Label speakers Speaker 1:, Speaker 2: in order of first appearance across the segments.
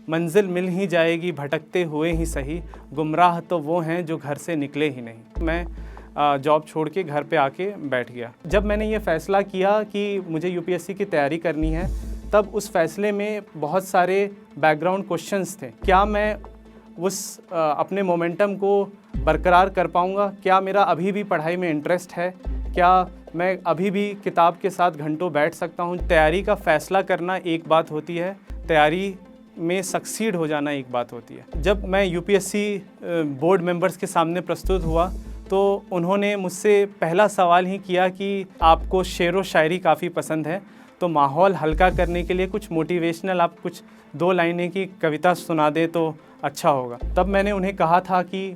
Speaker 1: मंजिल मिल ही जाएगी भटकते हुए ही सही, गुमराह तो वो हैं जो घर से निकले ही नहीं। मैं जॉब छोड़ के घर पे आके बैठ गया। जब मैंने ये फ़ैसला किया कि मुझे यूपीएससी की तैयारी करनी है, तब उस फैसले में बहुत सारे बैकग्राउंड क्वेश्चंस थे। क्या मैं उस अपने मोमेंटम को बरकरार कर पाऊँगा? क्या मेरा अभी भी पढ़ाई में इंटरेस्ट है? क्या मैं अभी भी किताब के साथ घंटों बैठ सकता हूँ? तैयारी का फ़ैसला करना एक बात होती है, तैयारी में सक्सीड हो जाना एक बात होती है। जब मैं यूपीएससी बोर्ड मेंबर्स के सामने प्रस्तुत हुआ तो उन्होंने मुझसे पहला सवाल ही किया कि आपको शेर व शायरी काफ़ी पसंद है, तो माहौल हल्का करने के लिए कुछ मोटिवेशनल आप कुछ 2 लाइनें की कविता सुना दें तो अच्छा होगा। तब मैंने उन्हें कहा था कि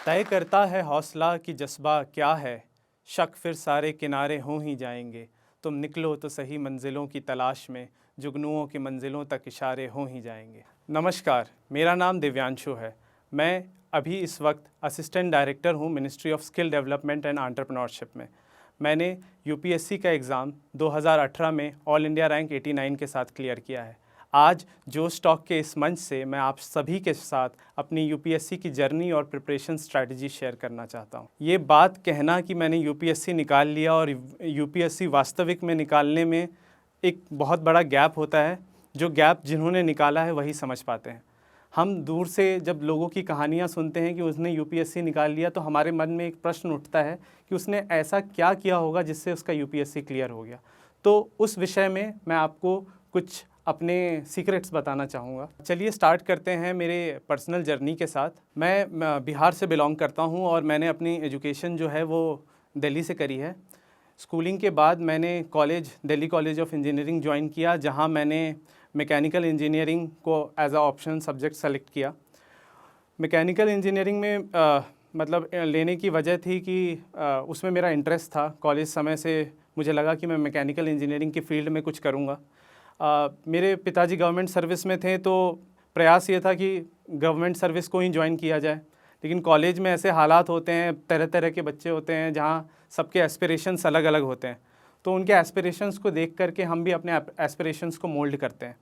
Speaker 1: तय करता है हौसला कि जज्बा क्या है, शक फिर सारे किनारे हों ही जाएंगे। तुम निकलो तो सही मंजिलों की तलाश में, जुगनुओं की मंजिलों तक इशारे हों ही जाएंगे। नमस्कार, मेरा नाम दिव्यांशु है। मैं अभी इस वक्त असिस्टेंट डायरेक्टर हूँ ministry of skill development and entrepreneurship में। मैंने यूपीएससी का एग्ज़ाम 2018 में ऑल इंडिया रैंक 89 के साथ क्लियर किया है। आज जोश टॉक के इस मंच से मैं आप सभी के साथ अपनी यूपीएससी की जर्नी और प्रिपरेशन स्ट्रैटेजी शेयर करना चाहता हूँ। ये बात कहना कि मैंने यूपीएससी निकाल लिया और यूपीएससी वास्तविक में निकालने में एक बहुत बड़ा गैप होता है। जो गैप जिन्होंने निकाला है वही समझ पाते हैं। हम दूर से जब लोगों की कहानियाँ सुनते हैं कि उसने यूपीएससी निकाल लिया, तो हमारे मन में एक प्रश्न उठता है कि उसने ऐसा क्या किया होगा जिससे उसका यूपीएससी क्लियर हो गया। तो उस विषय में मैं आपको कुछ अपने सीक्रेट्स बताना चाहूँगा। चलिए स्टार्ट करते हैं मेरे पर्सनल जर्नी के साथ। मैं बिहार से बिलोंग करता हूँ और मैंने अपनी एजुकेशन जो है वो दिल्ली से करी है। स्कूलिंग के बाद मैंने Delhi College of Engineering join किया, जहाँ मैंने मैकेनिकल इंजीनियरिंग को as a option subject select किया। मैकेनिकल इंजीनियरिंग में मतलब लेने की वजह थी कि उसमें मेरा इंटरेस्ट था। कॉलेज समय से मुझे लगा कि मैं मैकेनिकल इंजीनियरिंग की फ़ील्ड में कुछ करूँगा। मेरे पिताजी गवर्नमेंट सर्विस में थे, तो प्रयास ये था कि गवर्नमेंट सर्विस को ही ज्वाइन किया जाए। लेकिन कॉलेज में ऐसे हालात होते हैं, तरह तरह के बच्चे होते हैं, जहाँ सबके एस्पिरेशंस अलग अलग होते हैं। तो उनके एस्पिरेशंस को देख करके हम भी अपने एस्पिरेशंस को मोल्ड करते हैं।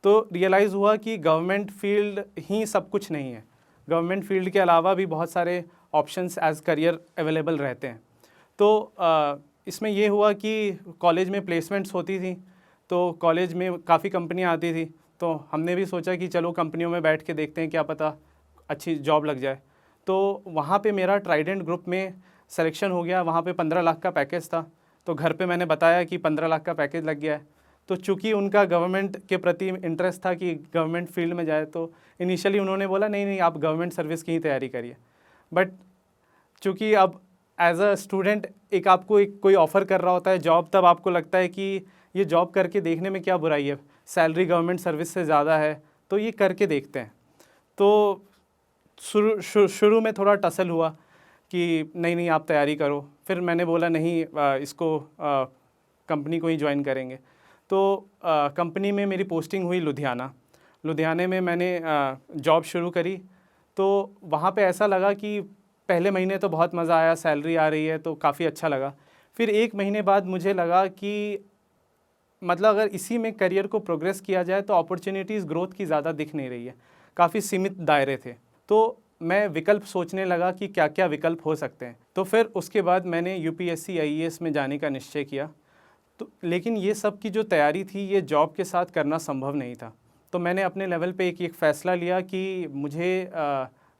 Speaker 1: तो रियलाइज़ हुआ कि गवर्नमेंट फील्ड ही सब कुछ नहीं है। गवर्नमेंट फील्ड के अलावा भी बहुत सारे ऑप्शंस एज करियर अवेलेबल रहते हैं। तो इसमें ये हुआ कि कॉलेज में प्लेसमेंट्स होती थी, तो कॉलेज में काफ़ी कंपनियां आती थी। तो हमने भी सोचा कि चलो कंपनियों में बैठ के देखते हैं, क्या पता अच्छी जॉब लग जाए। तो वहाँ पे मेरा ट्राइडेंट ग्रुप में सिलेक्शन हो गया। वहाँ पे 15 लाख का पैकेज था। तो घर पे मैंने बताया कि 15 लाख का पैकेज लग गया है। तो चूँकि उनका गवर्नमेंट के प्रति इंटरेस्ट था कि गवर्नमेंट फील्ड में जाए, तो इनिशियली उन्होंने बोला नहीं नहीं, आप गवर्नमेंट सर्विस की ही तैयारी करिए। बट चूँकि अब एज अ स्टूडेंट एक आपको एक कोई ऑफ़र कर रहा होता है जॉब, तब आपको लगता है कि ये जॉब करके देखने में क्या बुराई है, सैलरी गवर्नमेंट सर्विस से ज़्यादा है, तो ये करके देखते हैं। तो शुरू में थोड़ा टसल हुआ कि नहीं नहीं आप तैयारी करो। फिर मैंने बोला नहीं, इसको कंपनी को ही ज्वाइन करेंगे। तो कंपनी में मेरी पोस्टिंग हुई लुधियाने में मैंने जॉब शुरू करी। तो वहाँ पे ऐसा लगा कि पहले महीने तो बहुत मज़ा आया, सैलरी आ रही है तो काफ़ी अच्छा लगा। फिर 1 महीने बाद मुझे लगा कि मतलब अगर इसी में करियर को प्रोग्रेस किया जाए तो अपॉर्चुनिटीज़ ग्रोथ की ज़्यादा दिख नहीं रही है, काफ़ी सीमित दायरे थे। तो मैं विकल्प सोचने लगा कि क्या क्या विकल्प हो सकते हैं। तो फिर उसके बाद मैंने यूपीएससी आईएएस में जाने का निश्चय किया। तो लेकिन ये सब की जो तैयारी थी, ये जॉब के साथ करना संभव नहीं था। तो मैंने अपने लेवल पे एक फ़ैसला लिया कि मुझे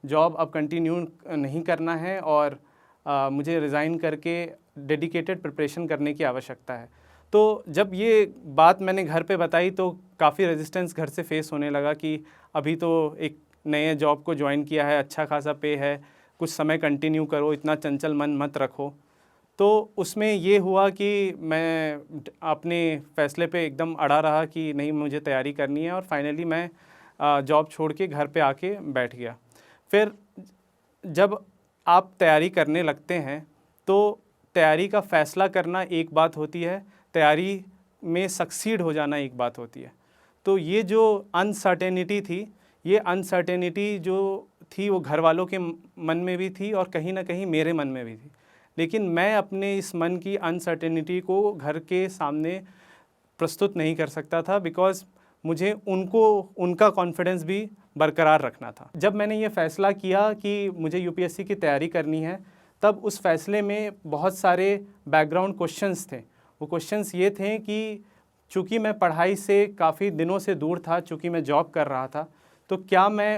Speaker 1: जॉब अब कंटिन्यू नहीं करना है और मुझे रिज़ाइन करके डेडिकेटेड प्रिपरेशन करने की आवश्यकता है। तो जब ये बात मैंने घर पे बताई तो काफ़ी रेजिस्टेंस घर से फेस होने लगा कि अभी तो एक नए जॉब को ज्वाइन किया है, अच्छा खासा पे है, कुछ समय कंटिन्यू करो, इतना चंचल मन मत रखो। तो उसमें ये हुआ कि मैं अपने फ़ैसले पे एकदम अड़ा रहा कि नहीं, मुझे तैयारी करनी है, और फाइनली मैं जॉब छोड़ के घर पे आके बैठ गया। फिर जब आप तैयारी करने लगते हैं तो तैयारी का फ़ैसला करना एक बात होती है, तैयारी में सक्सीड हो जाना एक बात होती है। तो ये जो अनसर्टेनिटी थी, ये अनसर्टेनिटी जो थी वो घर वालों के मन में भी थी और कहीं ना कहीं मेरे मन में भी थी। लेकिन मैं अपने इस मन की अनसर्टेनिटी को घर के सामने प्रस्तुत नहीं कर सकता था, बिकॉज़ मुझे उनका कॉन्फिडेंस भी बरकरार रखना था। जब मैंने ये फ़ैसला किया कि मुझे यूपीएससी की तैयारी करनी है, तब उस फ़ैसले में बहुत सारे बैकग्राउंड क्वेश्चंस थे। वो क्वेश्चंस ये थे कि चूँकि मैं पढ़ाई से काफ़ी दिनों से दूर था, चूँकि मैं जॉब कर रहा था, तो क्या मैं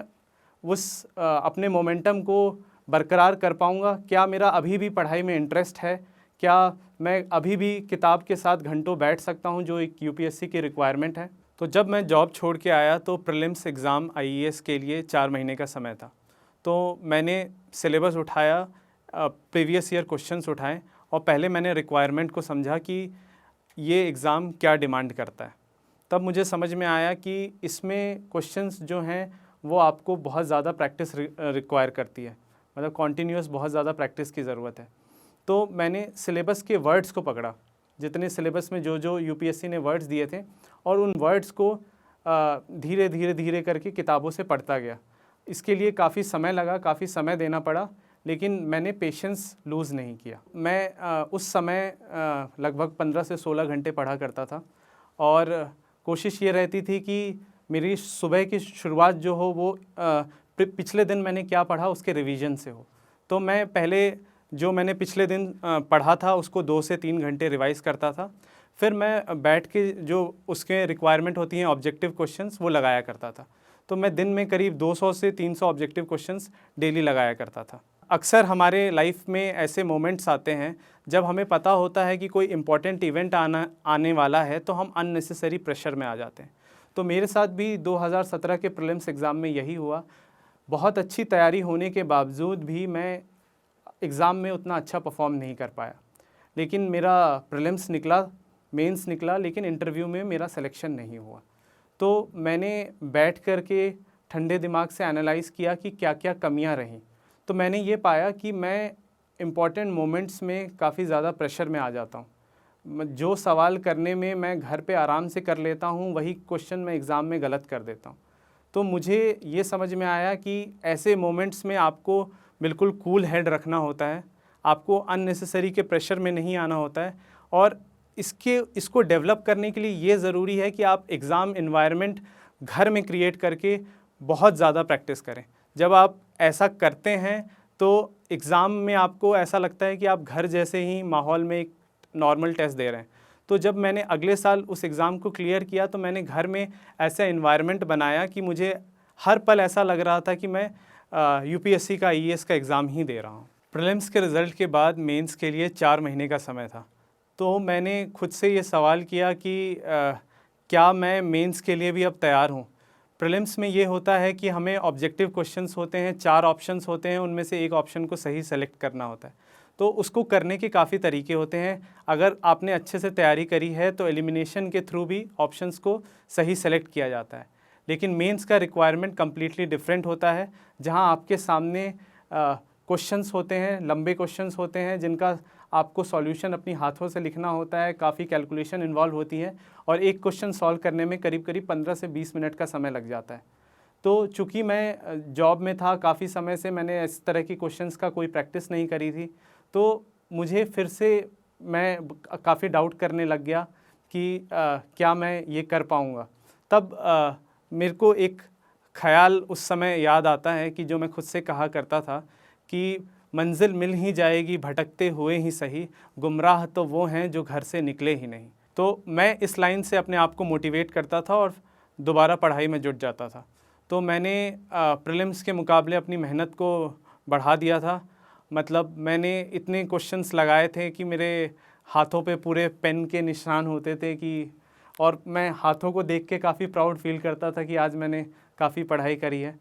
Speaker 1: अपने मोमेंटम को बरकरार कर पाऊँगा? क्या मेरा अभी भी पढ़ाई में इंटरेस्ट है? क्या मैं अभी भी किताब के साथ घंटों बैठ सकता हूँ, जो एक यूपीएससी की रिक्वायरमेंट है? तो जब मैं जॉब छोड़ के आया तो प्रीलिम्स एग्ज़ाम आईएएस के लिए 4 महीने का समय था। तो मैंने सिलेबस उठाया, प्रीवियस ईयर क्वेश्चंस उठाए और पहले मैंने रिक्वायरमेंट को समझा कि ये एग्ज़ाम क्या डिमांड करता है। तब मुझे समझ में आया कि इसमें क्वेश्चंस जो हैं वो आपको बहुत ज़्यादा प्रैक्टिस रिक्वायर करती है, मतलब कॉन्टीन्यूअस बहुत ज़्यादा प्रैक्टिस की ज़रूरत है। तो मैंने सिलेबस के वर्ड्स को पकड़ा, जितने सिलेबस में जो यूपीएससी ने वर्ड्स दिए थे, और उन वर्ड्स को धीरे करके किताबों से पढ़ता गया। इसके लिए काफ़ी समय लगा, काफ़ी समय देना पड़ा, लेकिन मैंने पेशेंस लूज़ नहीं किया। मैं उस समय लगभग 15 से 16 घंटे पढ़ा करता था और कोशिश ये रहती थी कि मेरी सुबह की शुरुआत जो हो वो पिछले दिन मैंने क्या पढ़ा उसके रिवीजन से हो। तो मैं पहले जो मैंने पिछले दिन पढ़ा था उसको 2 से 3 घंटे रिवाइज़ करता था। फिर मैं बैठ के जो उसके रिक्वायरमेंट होती हैं ऑब्जेक्टिव क्वेश्चंस वो लगाया करता था। तो मैं दिन में करीब 200 से 300 ऑब्जेक्टिव क्वेश्चंस डेली लगाया करता था। अक्सर हमारे लाइफ में ऐसे मोमेंट्स आते हैं जब हमें पता होता है कि कोई इम्पॉर्टेंट इवेंट आने वाला है, तो हम अननेसेसरी प्रेशर में आ जाते हैं। तो मेरे साथ भी 2017 के प्रीलिम्स एग्ज़ाम में यही हुआ। बहुत अच्छी तैयारी होने के बावजूद भी मैं एग्ज़ाम में उतना अच्छा परफॉर्म नहीं कर पाया। लेकिन मेरा प्रीलिम्स निकला, मेंस निकला, लेकिन इंटरव्यू में मेरा सिलेक्शन नहीं हुआ। तो मैंने बैठ कर के ठंडे दिमाग से एनालाइज़ किया कि क्या क्या कमियां रहीं। तो मैंने ये पाया कि मैं इम्पॉर्टेंट मोमेंट्स में काफ़ी ज़्यादा प्रेशर में आ जाता हूँ। जो सवाल करने में मैं घर पे आराम से कर लेता हूँ, वही क्वेश्चन मैं एग्ज़ाम में गलत कर देता हूँ। तो मुझे ये समझ में आया कि ऐसे मोमेंट्स में आपको बिल्कुल कूल हेड रखना होता है, आपको अननेसेसरी के प्रेशर में नहीं आना होता है, और इसको डेवलप करने के लिए ये ज़रूरी है कि आप एग्ज़ाम एनवायरनमेंट घर में क्रिएट करके बहुत ज़्यादा प्रैक्टिस करें। जब आप ऐसा करते हैं तो एग्ज़ाम में आपको ऐसा लगता है कि आप घर जैसे ही माहौल में एक नॉर्मल टेस्ट दे रहे हैं। तो जब मैंने अगले साल उस एग्ज़ाम को क्लियर किया तो मैंने घर में ऐसा एनवायरनमेंट बनाया कि मुझे हर पल ऐसा लग रहा था कि मैं यूपीएससी का आईएएस का एग्ज़ाम ही दे रहा हूँ। प्रीलिम्स के रिज़ल्ट के बाद मेंस के लिए 4 महीने का समय था। तो मैंने खुद से ये सवाल किया कि क्या मैं मेंस के लिए भी अब तैयार हूँ। प्रीलिम्स में ये होता है कि हमें ऑब्जेक्टिव क्वेश्चंस होते हैं, 4 ऑप्शंस होते हैं, उनमें से एक ऑप्शन को सही सेलेक्ट करना होता है। तो उसको करने के काफ़ी तरीके होते हैं। अगर आपने अच्छे से तैयारी करी है तो एलिमिनेशन के थ्रू भी ऑप्शंस को सही सेलेक्ट किया जाता है। लेकिन मेंस का रिक्वायरमेंट कम्प्लीटली डिफरेंट होता है, जहां आपके सामने क्वेश्चंस होते हैं, लंबे क्वेश्चंस होते हैं जिनका आपको सॉल्यूशन अपनी हाथों से लिखना होता है, काफ़ी कैलकुलेशन इन्वॉल्व होती है, और एक क्वेश्चन सॉल्व करने में करीब 15 से 20 मिनट का समय लग जाता है। तो चूँकि मैं जॉब में था, काफ़ी समय से मैंने इस तरह की क्वेश्चंस का कोई प्रैक्टिस नहीं करी थी, तो मुझे फिर से मैं काफ़ी डाउट करने लग गया कि क्या मैं ये कर पाऊँगा। तब मेरे को एक ख़याल उस समय याद आता है कि जो मैं खुद से कहा करता था कि मंजिल मिल ही जाएगी भटकते हुए ही सही, गुमराह तो वो हैं जो घर से निकले ही नहीं। तो मैं इस लाइन से अपने आप को मोटिवेट करता था और दोबारा पढ़ाई में जुट जाता था। तो मैंने प्रीलिम्स के मुकाबले अपनी मेहनत को बढ़ा दिया था। मतलब मैंने इतने क्वेश्चंस लगाए थे कि मेरे हाथों पे पूरे पेन के निशान होते थे कि, और मैं हाथों को देख के काफ़ी प्राउड फील करता था कि आज मैंने काफ़ी पढ़ाई करी है।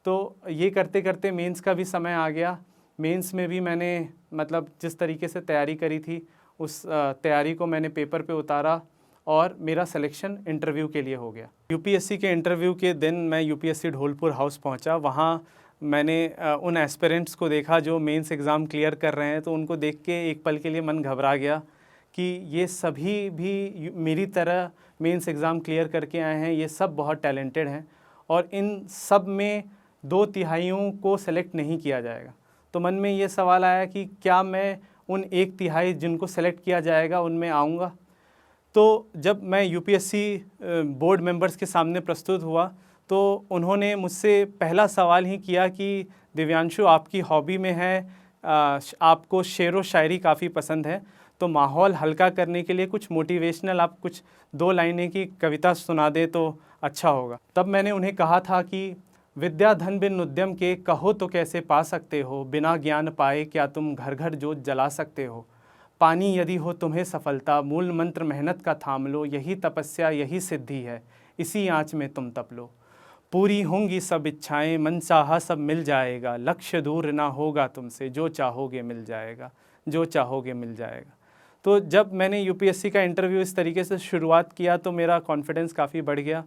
Speaker 1: तो ये करते करते मेंस का भी समय आ गया। मेंस में भी मैंने मतलब जिस तरीके से तैयारी करी थी उस तैयारी को मैंने पेपर पे उतारा और मेरा सिलेक्शन इंटरव्यू के लिए हो गया। यूपीएससी के इंटरव्यू के दिन मैं यूपीएससी ढोलपुर हाउस पहुंचा। वहाँ मैंने उन एस्पिरेंट्स को देखा जो मेंस एग्ज़ाम क्लियर कर रहे हैं, तो उनको देख के एक पल के लिए मन घबरा गया कि ये सभी भी मेरी तरह मेंस एग्ज़ाम क्लियर करके आए हैं, ये सब बहुत टैलेंटेड हैं और इन सब में 2/3 को सेलेक्ट नहीं किया जाएगा। तो मन में ये सवाल आया कि क्या मैं उन 1/3 जिनको सेलेक्ट किया जाएगा उनमें आऊँगा। तो जब मैं यूपीएससी बोर्ड मेंबर्स के सामने प्रस्तुत हुआ तो उन्होंने मुझसे पहला सवाल ही किया कि दिव्यांशु, आपकी हॉबी में है, आपको शेर व शायरी काफ़ी पसंद है, तो माहौल हल्का करने के लिए कुछ मोटिवेशनल आप कुछ 2 लाइनें की कविता सुना दे तो अच्छा होगा। तब मैंने उन्हें कहा था कि विद्या धन बिन उद्यम के कहो तो कैसे पा सकते हो, बिना ज्ञान पाए क्या तुम घर घर जोत जला सकते हो। पानी यदि हो तुम्हें सफलता, मूल मंत्र मेहनत का थाम लो, यही तपस्या यही सिद्धि है, इसी आँच में तुम तप लो। पूरी होंगी सब इच्छाएं, मन चाहा सब मिल जाएगा, लक्ष्य दूर ना होगा तुमसे, जो चाहोगे मिल जाएगा, जो चाहोगे मिल जाएगा। तो जब मैंने यूपीएससी का इंटरव्यू इस तरीके से शुरुआत किया तो मेरा कॉन्फिडेंस काफ़ी बढ़ गया।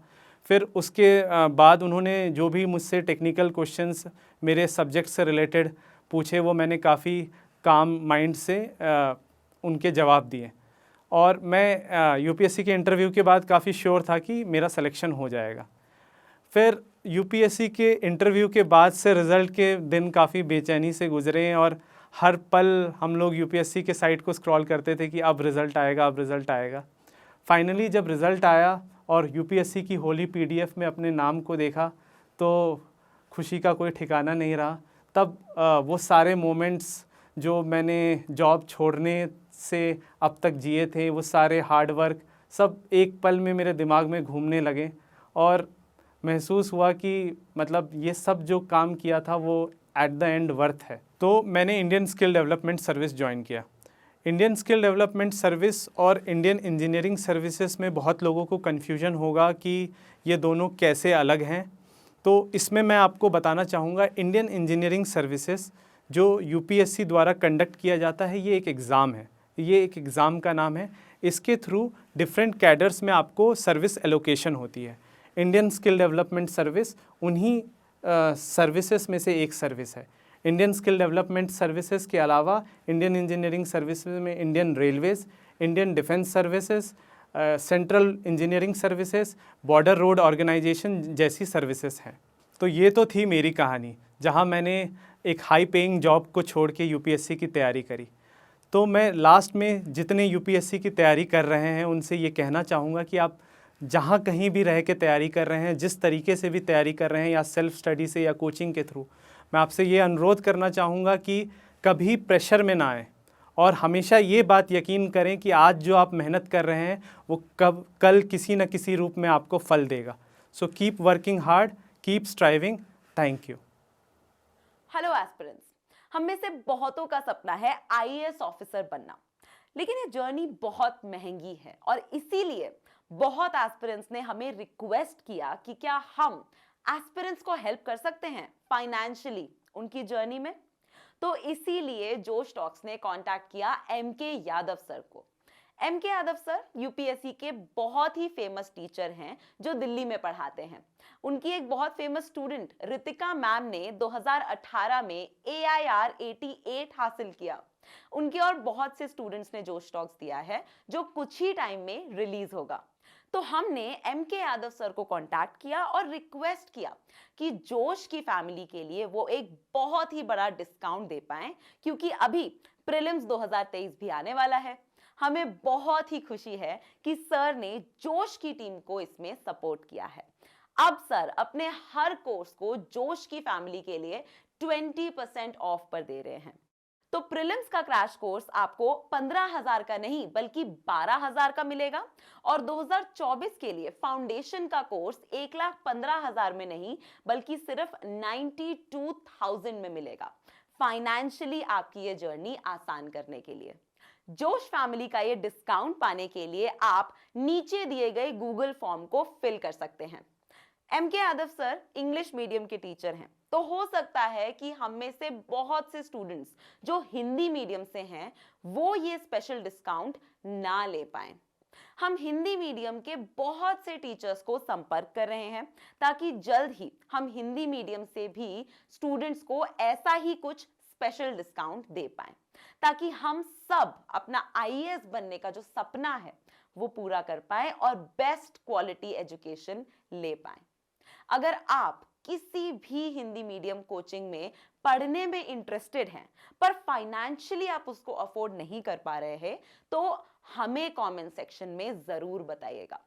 Speaker 1: फिर उसके बाद उन्होंने जो भी मुझसे टेक्निकल क्वेश्चंस मेरे सब्जेक्ट से रिलेटेड पूछे वो मैंने काफ़ी काम माइंड से उनके जवाब दिए और मैं यूपीएससी के इंटरव्यू के बाद काफ़ी श्योर था कि मेरा सिलेक्शन हो जाएगा। फिर यूपीएससी के इंटरव्यू के बाद से रिज़ल्ट के दिन काफ़ी बेचैनी से गुजरे और हर पल हम लोग यूपीएससी के साइट को स्क्रॉल करते थे कि अब रिज़ल्ट आएगा, अब रिज़ल्ट आएगा। फाइनली जब रिज़ल्ट आया और यूपीएससी की होली पीडीएफ में अपने नाम को देखा तो खुशी का कोई ठिकाना नहीं रहा। तब वो सारे मोमेंट्स जो मैंने जॉब छोड़ने से अब तक जिए थे, वो सारे हार्ड वर्क सब एक पल में मेरे दिमाग में घूमने लगे और महसूस हुआ कि मतलब ये सब जो काम किया था वो एट द एंड वर्थ है। तो मैंने Indian skill development service join किया। इंडियन स्किल डेवलपमेंट सर्विस और इंडियन इंजीनियरिंग सर्विसेज में बहुत लोगों को कन्फ्यूजन होगा कि ये दोनों कैसे अलग हैं। तो इसमें मैं आपको बताना चाहूँगा, इंडियन इंजीनियरिंग सर्विसेज जो यूपीएससी द्वारा कंडक्ट किया जाता है, ये एक एग्ज़ाम है, ये एक एग्ज़ाम का नाम है। इसके थ्रू डिफरेंट कैडर्स में आपको सर्विस एलोकेशन होती है। इंडियन स्किल डेवलपमेंट सर्विस उन्हीं सर्विसेज में से एक सर्विस है। इंडियन स्किल डेवलपमेंट सर्विसेज के अलावा इंडियन इंजीनियरिंग सर्विसेज में Indian Railways, Indian Defence Services, Central Engineering Services, Border Road Organisation जैसी सर्विसेज हैं। तो ये तो थी मेरी कहानी, जहाँ मैंने एक हाई पेइंग जॉब को छोड़ के यूपीएससी की तैयारी करी। तो मैं लास्ट में जितने यूपीएससी की तैयारी कर रहे हैं उनसे ये कहना चाहूँगा कि आप जहाँ कहीं भी रह के तैयारी कर रहे हैं, जिस तरीके से भी तैयारी कर रहे हैं, या सेल्फ स्टडी से या कोचिंग के थ्रू, मैं आपसे ये अनुरोध करना चाहूँगा कि कभी प्रेशर में ना आए और हमेशा ये बात यकीन करें कि आज जो आप मेहनत कर रहे हैं वो कल किसी न किसी रूप में आपको फल देगा। So keep working hard, keep striving. Thank you.
Speaker 2: Hello aspirants, हम में से बहुतों का सपना है आईएएस ऑफिसर बनना, लेकिन ये जर्नी बहुत महंगी है और इसीलिए बहुत एस्पिरेंट्स ने हमें रिक्वेस्ट किया कि क्या हम एस्पिरेंट्स को हेल्प कर सकते हैं फाइनेंशियली उनकी जर्नी में। तो इसीलिए जोश टॉक्स ने कांटेक्ट किया एमके यादव सर को। एमके यादव सर यूपीएससी के बहुत ही फेमस टीचर हैं जो दिल्ली में पढ़ाते हैं। उनकी एक बहुत फेमस स्टूडेंट रितिका मैम ने 2018 में AIR 88 हासिल किया। उनके और बहुत से स्टूडेंट्स ने जोश टॉक्स दिया है जो कुछ ही टाइम में रिलीज होगा। तो हमने एमके यादव सर को कांटेक्ट किया और रिक्वेस्ट किया कि जोश की फैमिली के लिए वो एक बहुत ही बड़ा डिस्काउंट दे पाएं, क्योंकि अभी प्रीलिम्स 2023 भी आने वाला है। हमें बहुत ही खुशी है कि सर ने जोश की टीम को इसमें सपोर्ट किया है। अब सर अपने हर कोर्स को जोश की फैमिली के लिए 20% ऑफ पर दे रहे हैं। तो प्रीलिम्स का क्रैश कोर्स आपको 15,000 का नहीं बल्कि 12,000 का मिलेगा और 2024 के लिए फाउंडेशन का कोर्स 1,15,000 में नहीं बल्कि सिर्फ 92,000 में मिलेगा, फाइनेंशियली आपकी ये जर्नी आसान करने के लिए। जोश फैमिली का ये डिस्काउंट पाने के लिए आप नीचे दिए गए गूगल फॉर्म को फिल कर सकते हैं। M K Yadav sir English medium के टीचर हैं, तो हो सकता है कि हम में से बहुत से स्टूडेंट्स जो हिंदी मीडियम से हैं वो ये स्पेशल डिस्काउंट ना ले पाएं। हम हिंदी मीडियम के बहुत से टीचर्स को संपर्क कर रहे हैं ताकि जल्द ही हम हिंदी मीडियम से भी स्टूडेंट्स को ऐसा ही कुछ स्पेशल डिस्काउंट दे पाएं, ताकि हम सब अपना आईएएस बनने का जो सपना है वो पूरा कर पाएं और बेस्ट क्वालिटी एजुकेशन ले पाएं। अगर आप किसी भी हिंदी मीडियम कोचिंग में पढ़ने में इंटरेस्टेड हैं पर फाइनेंशियली आप उसको अफोर्ड नहीं कर पा रहे हैं, तो हमें कमेंट सेक्शन में जरूर बताइएगा।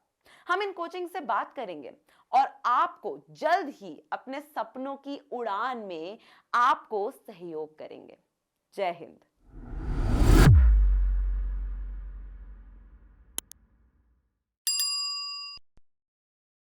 Speaker 2: हम इन कोचिंग से बात करेंगे और आपको जल्द ही अपने सपनों की उड़ान में आपको सहयोग करेंगे। जय हिंद।